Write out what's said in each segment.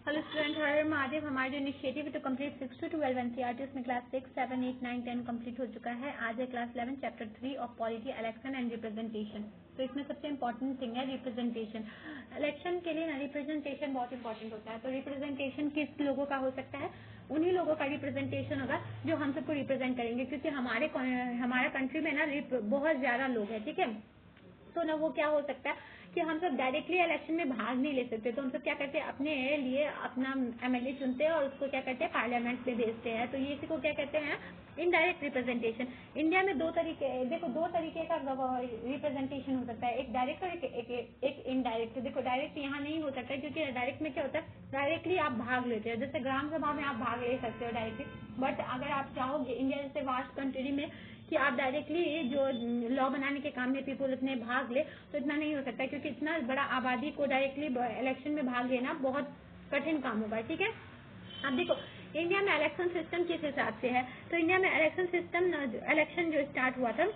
Hello student, हर महादेव। हमारा जो initiative है टू कंप्लीट 6 to 12 एनसीईआरटी, उसमें क्लास 6, 7, 8, 9, 10 कंप्लीट हो चुका है। आज है class 11 chapter 3 of polity, election and representation. तो इसमें सबसे इम्पोर्टेंट थिंग है रिप्रेजेंटेशन। इलेक्शन के लिए ना रिप्रेजेंटेशन बहुत इंपॉर्टेंट होता है। तो रिप्रेजेंटेशन किस लोगों का हो सकता है? उन्हीं लोगों का रिप्रेजेंटेशन होगा जो हम सबको रिप्रेजेंट करेंगे, क्योंकि हमारा कंट्री में ना बहुत ज्यादा लोग हैं, ठीक है। तो ना वो क्या हो सकता है कि हम सब डायरेक्टली इलेक्शन में भाग नहीं ले सकते, तो हम सब क्या करते हैं, अपने लिए अपना एमएलए चुनते हैं और उसको क्या करते हैं, पार्लियामेंट में भेजते हैं। तो ये इसी को क्या कहते हैं, इनडायरेक्ट रिप्रेजेंटेशन। इंडिया में दो तरीके का रिप्रेजेंटेशन हो सकता है, एक डायरेक्ट और एक इनडायरेक्ट। देखो डायरेक्ट यहाँ नहीं हो सकता, क्योंकि डायरेक्ट में क्या होता है, डायरेक्टली आप भाग लेते हो। जैसे ग्राम सभा में आप भाग ले सकते हो डायरेक्टली, बट अगर आप चाहोगे इंडिया जैसे वास्ट कंट्री में कि आप डायरेक्टली जो लॉ बनाने के काम में पीपल उसमें भाग ले, तो इतना नहीं हो सकता, क्योंकि इतना बड़ा आबादी को डायरेक्टली इलेक्शन में भाग लेना बहुत कठिन काम होगा, ठीक है। अब देखो इंडिया में इलेक्शन सिस्टम किस हिसाब से है। तो इंडिया में इलेक्शन सिस्टम, इलेक्शन जो स्टार्ट हुआ था,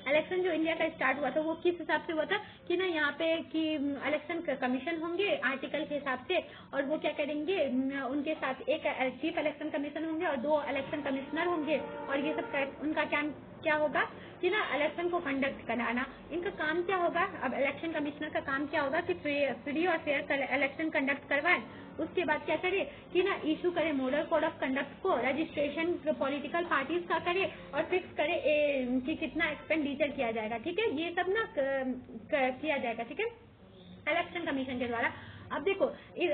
इलेक्शन जो इंडिया का स्टार्ट हुआ था वो किस हिसाब से हुआ था कि ना यहाँ पे कि इलेक्शन कमीशन होंगे आर्टिकल के हिसाब से, और वो क्या करेंगे, उनके साथ एक चीफ इलेक्शन कमीशन होंगे और 2 इलेक्शन कमिश्नर होंगे, और ये सब उनका क्या होगा कि ना इलेक्शन को कंडक्ट कराना। इनका काम क्या होगा, अब इलेक्शन कमिश्नर का काम क्या होगा कि फ्री और फेयर इलेक्शन कंडक्ट करवाए। उसके बाद क्या करे कि ना इशू करे मॉडल कोड ऑफ कंडक्ट को, रजिस्ट्रेशन पॉलिटिकल पार्टीज का करे, और फिक्स करे कि कितना एक्सपेंडिचर किया जाएगा, ठीक है। ये सब ना किया जाएगा, ठीक है, इलेक्शन कमीशन के द्वारा। अब देखो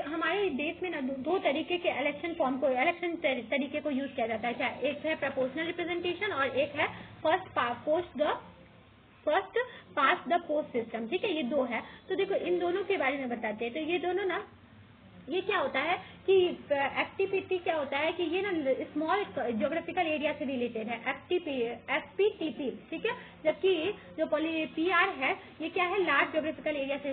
हमारे देश में ना दो तरीके के इलेक्शन फॉर्म को, इलेक्शन तरीके को यूज किया जाता है। क्या एक है प्रोपोर्शनल रिप्रेजेंटेशन और एक है first pass the post system, ठीक है। ये दो है। तो देखो इन दोनों के बारे में बताते हैं। तो ये दोनों ना, ये क्या होता है कि एफटीपीटी क्या होता है कि ये ना स्मॉल ज्योग्राफिकल एरिया से रिलेटेड है, एफपीटीपी, ठीक है। जबकि जो पीआर है ये क्या है, लार्ज ज्योग्राफिकल एरिया से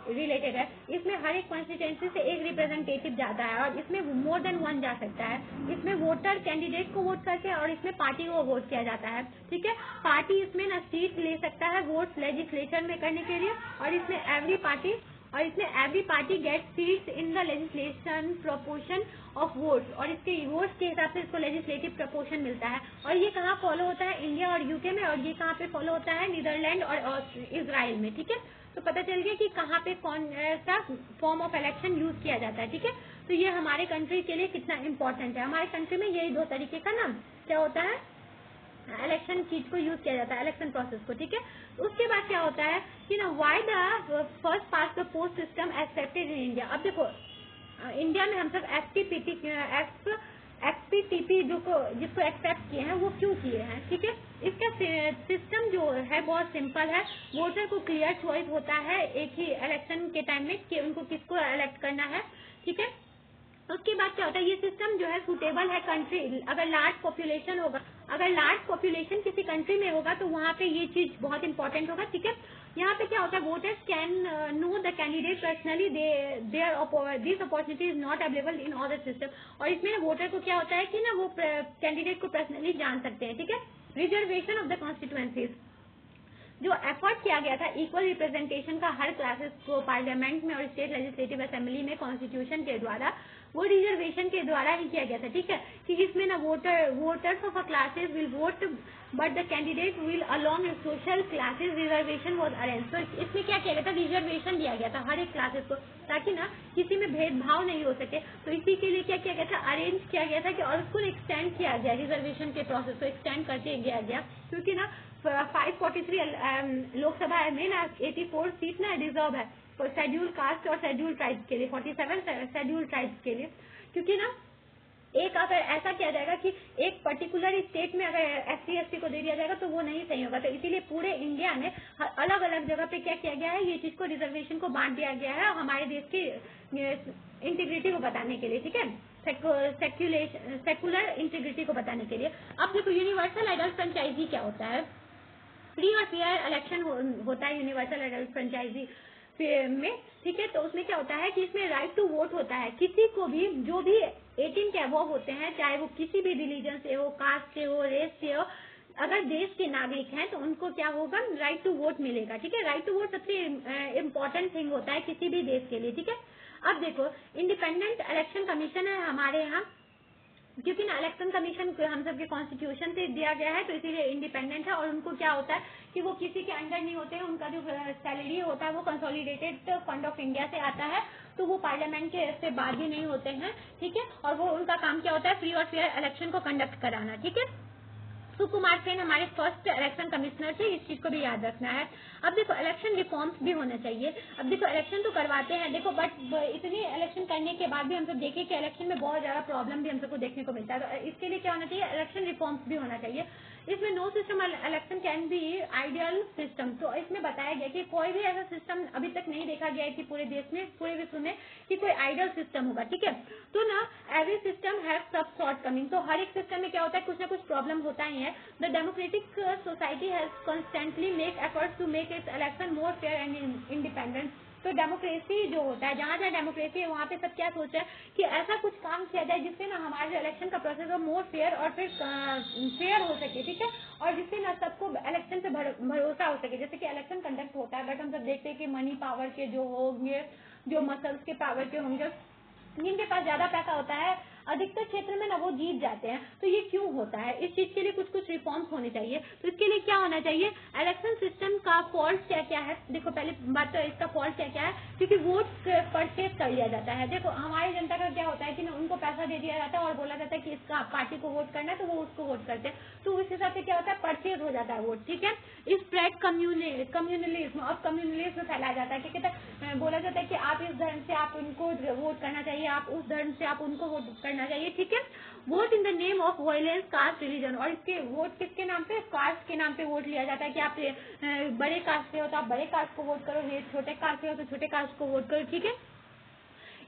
रिलेटेड है। इसमें हर एक कॉन्स्टिट्यूएंसी से एक रिप्रेजेंटेटिव जाता है, और इसमें मोर देन 1 जा सकता है। इसमें वोटर कैंडिडेट को वोट करके और इसमें पार्टी को वोट किया जाता है, ठीक है। पार्टी इसमें ना सीट ले सकता है वोट लेजिस्लेशन में करने के लिए, और इसमें every party get seats in the legislation proportion of votes, और इसके वोट्स के हिसाब से इसको लेजिस्लेटिव प्रोपोर्शन मिलता है। और ये कहाँ फॉलो होता है, इंडिया और यूके में, और ये कहाँ पे फॉलो होता है, नीदरलैंड और इजराइल में, ठीक है। तो पता चल गया कि कहाँ पे कौन सा फॉर्म ऑफ इलेक्शन यूज किया जाता है, ठीक है। तो ये हमारे कंट्री के लिए कितना इम्पोर्टेंट है। हमारे कंट्री में यही 2 तरीके का ना क्या होता है, इलेक्शन चीज को यूज किया जाता है, इलेक्शन प्रोसेस को, ठीक है। उसके बाद क्या होता है कि ना why the first pass the post system accepted in India. अब देखो इंडिया में हम सब एफपीटीपी जिसको एक्सेप्ट किए हैं वो क्यों किए हैं, ठीक है। इसका सिस्टम जो है बहुत सिंपल है। वोटर को क्लियर चॉइस होता है एक ही इलेक्शन के टाइम में कि उनको किसको इलेक्ट करना है, ठीक है। उसके बाद क्या होता है, ये सिस्टम जो है सूटेबल है कंट्री, अगर लार्ज पॉपुलेशन किसी कंट्री में होगा तो वहाँ पे ये चीज बहुत इंपॉर्टेंट होगा, ठीक है। यहाँ पे क्या होता है, voters can know the candidate personally, this opportunity is not available in other system. और इसमें वोटर को क्या होता है कि ना वो कैंडिडेट को पर्सनली जान सकते हैं, ठीक है। रिजर्वेशन ऑफ द कॉन्स्टिट्यूएंसीज, जो एफर्ट किया गया था इक्वल रिप्रेजेंटेशन का हर क्लासेस को पार्लियामेंट में और स्टेट लेजिस्लेटिव असेंबली में कॉन्स्टिट्यूशन के द्वारा, वो रिजर्वेशन के द्वारा ही किया गया था, ठीक है। कि इसमें ना voters of a classes will vote but the candidate will along social classes reservation was arrange. तो इसमें क्या किया गया था, रिजर्वेशन दिया गया था हर एक क्लासेस को, ताकि ना किसी में भेदभाव नहीं हो सके। तो इसी के लिए क्या किया गया था, अरेंज किया गया था कि और उसको एक्सटेंड किया गया, रिजर्वेशन के प्रोसेस को एक्सटेंड करके गया, क्योंकि ना 543 लोकसभा में ना 84 सीट ना रिजर्व है शेड्यूल कास्ट और शेड्यूल ट्राइब्स के लिए, 47 शेड्यूल ट्राइब्स के लिए। क्योंकि ना एक अगर ऐसा किया जाएगा कि एक पर्टिकुलर स्टेट में अगर SC/ST को दे दिया जाएगा तो वो नहीं सही होगा। तो इसीलिए पूरे इंडिया में अलग अलग जगह पे क्या किया गया है, ये चीज को रिजर्वेशन को बांट दिया गया है हमारे देश की इंटीग्रिटी को बताने के लिए, ठीक है, सेक्युलर इंटीग्रिटी को बताने के लिए। अब देखो यूनिवर्सल एडल्ट फ्रेंचाइजी क्या होता है, फ्री और फेयर इलेक्शन होता है यूनिवर्सल एडल्ट फ्रेंचाइजी में, ठीक है। तो उसमें क्या होता है कि इसमें राइट टू वोट होता है, किसी को भी जो भी 18 के अबव होते हैं, चाहे वो किसी भी रिलीजन से हो, कास्ट से हो, रेस से हो, अगर देश के नागरिक हैं तो उनको क्या होगा, राइट टू वोट मिलेगा। ठीक है, राइट टू वोट सबसे इम्पोर्टेंट थिंग होता है किसी भी देश के लिए। ठीक है, अब देखो इंडिपेंडेंट इलेक्शन कमीशन है हमारे यहाँ, क्योंकि ना इलेक्शन कमीशन हम सबके कॉन्स्टिट्यूशन से दिया गया है, तो इसीलिए इंडिपेंडेंट है। और उनको क्या होता है कि वो किसी के अंडर नहीं होते हैं, उनका जो सैलरी होता है वो कंसोलिडेटेड फंड ऑफ इंडिया से आता है, तो वो पार्लियामेंट के से बागी नहीं होते हैं। ठीक है, और वो उनका काम क्या होता है, फ्री और फेयर इलेक्शन को कंडक्ट कराना। ठीक है, सुकुमार सेन हमारे फर्स्ट इलेक्शन कमिश्नर थे, इस चीज को भी याद रखना है। अब देखो इलेक्शन रिफॉर्म्स भी होने चाहिए। अब देखो इलेक्शन तो करवाते हैं, देखो बट इतने इलेक्शन करने के बाद भी हम सब देखें कि इलेक्शन में बहुत ज्यादा प्रॉब्लम भी हम सबको देखने को मिलता है। तो इसके लिए क्या होना चाहिए, इलेक्शन रिफॉर्म्स भी होना चाहिए। इसमें no system election can be ideal system, तो इसमें बताया गया कि कोई भी ऐसा सिस्टम अभी तक नहीं देखा गया है कि पूरे देश में, पूरे विश्व में कि कोई आइडियल सिस्टम होगा। ठीक है, तो ना एवरी सिस्टम हैव सब शॉर्टकमिंग, तो हर एक सिस्टम में क्या होता है, कुछ ना कुछ प्रॉब्लम होता ही है। The democratic society has constantly make efforts to make its election more fair and independent. तो डेमोक्रेसी जो होता है, जहाँ जहाँ डेमोक्रेसी है वहाँ पे सब क्या सोचा है कि ऐसा कुछ काम किया जाए जिससे ना हमारे इलेक्शन का प्रोसेस हो मोर फेयर और फिर फेयर हो सके। ठीक है, और जिससे ना सबको इलेक्शन पे भरोसा हो सके। जैसे कि इलेक्शन कंडक्ट होता है, बट हम सब देखते हैं कि मनी पावर के जो होंगे, जो मसल्स के पावर के होंगे, जिनके पास ज्यादा पैसा होता है अधिकतर क्षेत्र में ना वो जीत जाते हैं। तो ये क्यों होता है, इस चीज के लिए कुछ कुछ रिफॉर्म्स होने चाहिए। तो इसके लिए क्या होना चाहिए, इलेक्शन सिस्टम का फॉल्ट क्या क्या है। देखो पहले बात तो इसका फॉल्ट क्या क्या है, क्योंकि वोट परचेज कर लिया जाता है। देखो हमारी जनता का क्या होता है कि ना उनको पैसा दे दिया जाता है और बोला जाता है कि इसका पार्टी को वोट करना है, तो वो उसको वोट करते हैं। तो उस हिसाब से क्या होता है, परचेज हो जाता है वोट। ठीक है, स्प्रेड कम्युनलिज्म और कम्युनलिज्म फैलाया जाता है। क्या कहता है, बोला जाता है कि आप इस धर्म से आप उनको वोट करना चाहिए, आप उस धर्म से आप उनको वोट करना चाहिए। ठीक है, vote in the name of violence, caste, religion, और इसके वोट किसके नाम पे, कास्ट के नाम पे वोट लिया जाता है कि आप बड़े कास्ट से हो तो आप बड़े कास्ट को वोट करो, ये छोटे कास्ट से हो तो छोटे कास्ट को वोट करो। ठीक है,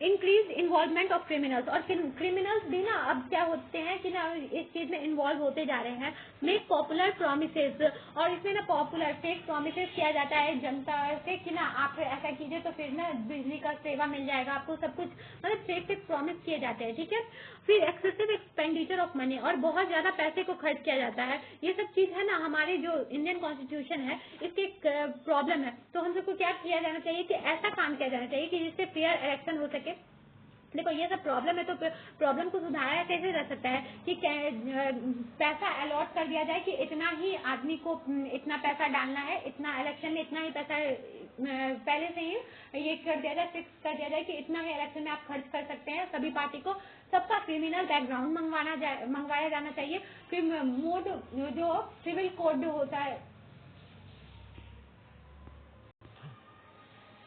इंक्रीज इन्वॉल्वमेंट ऑफ क्रिमिनल्स, और क्रिमिनल्स भी ना अब क्या होते हैं कि ना इस चीज में इन्वॉल्व होते जा रहे हैं। मेक पॉपुलर प्रोमिसेस, और इसमें ना पॉपुलर फेक प्रोमिसेस किया जाता है जनता से कि ना आप ऐसा कीजिए तो फिर ना बिजली का सेवा मिल जाएगा आपको, सब कुछ मतलब फेक फेक प्रॉमिस किए जाते हैं। ठीक है, फिर एक्सेसिव एक्सपेंडिचर ऑफ मनी, और बहुत ज्यादा पैसे को खर्च किया जाता है। ये सब चीज है ना हमारे जो इंडियन कॉन्स्टिट्यूशन है इसकी एक प्रॉब्लम है। तो हम सबको क्या किया जाना चाहिए कि ऐसा काम किया जाना चाहिए कि जिससे फेयर इलेक्शन हो सके। देखो ये सब प्रॉब्लम है, तो प्रॉब्लम को सुधारा कैसे जा सकता है कि पैसा अलॉट कर दिया जाए कि इतना ही आदमी को इतना पैसा डालना है, इतना इलेक्शन में इतना ही पैसा पहले से ही ये कर दिया जाए, फिक्स कर दिया जाए कि इतना ही इलेक्शन में आप खर्च कर सकते हैं। सभी पार्टी को सबका क्रिमिनल बैकग्राउंड मंगवाया जाना चाहिए। फिर मोड जो सिविल कोड जो होता है,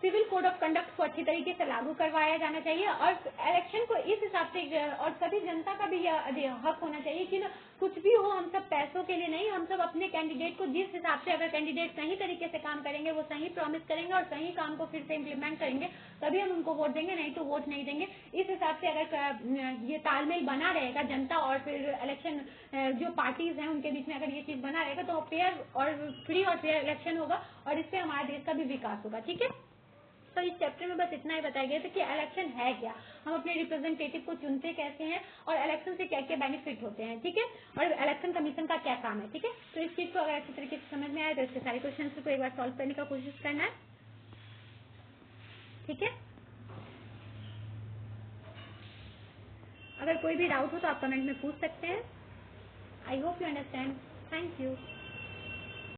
सिविल कोड ऑफ कंडक्ट को अच्छी तरीके से लागू करवाया जाना चाहिए। और इलेक्शन को इस हिसाब से, और सभी जनता का भी यह हक होना चाहिए कि ना कुछ भी हो, हम सब पैसों के लिए नहीं, हम सब अपने कैंडिडेट को जिस हिसाब से, अगर कैंडिडेट सही तरीके से काम करेंगे, वो सही प्रॉमिस करेंगे और सही काम को फिर से इम्प्लीमेंट करेंगे, तभी हम उनको वोट देंगे, नहीं तो वोट नहीं देंगे। इस हिसाब से अगर ये तालमेल बना रहेगा जनता और फिर इलेक्शन जो पार्टीज हैं उनके बीच में, अगर ये चीज बना रहेगा तो फेयर और फ्री और फेयर इलेक्शन होगा और इससे हमारे देश का भी विकास होगा। ठीक है, तो इस चैप्टर में बस इतना ही बताया गया था कि इलेक्शन है क्या, हम अपने रिप्रेजेंटेटिव को चुनते कैसे हैं और इलेक्शन से क्या क्या बेनिफिट होते हैं। ठीक है, और इलेक्शन कमीशन का क्या काम है। ठीक है, तो इस चीज को अगर अच्छी तरीके से समझ में आए तो इसके सारे क्वेश्चन को एक बार सॉल्व करने का कोशिश करना है। ठीक है, अगर कोई भी डाउट हो तो आप कमेंट में पूछ सकते हैं। I hope you understand. Thank you.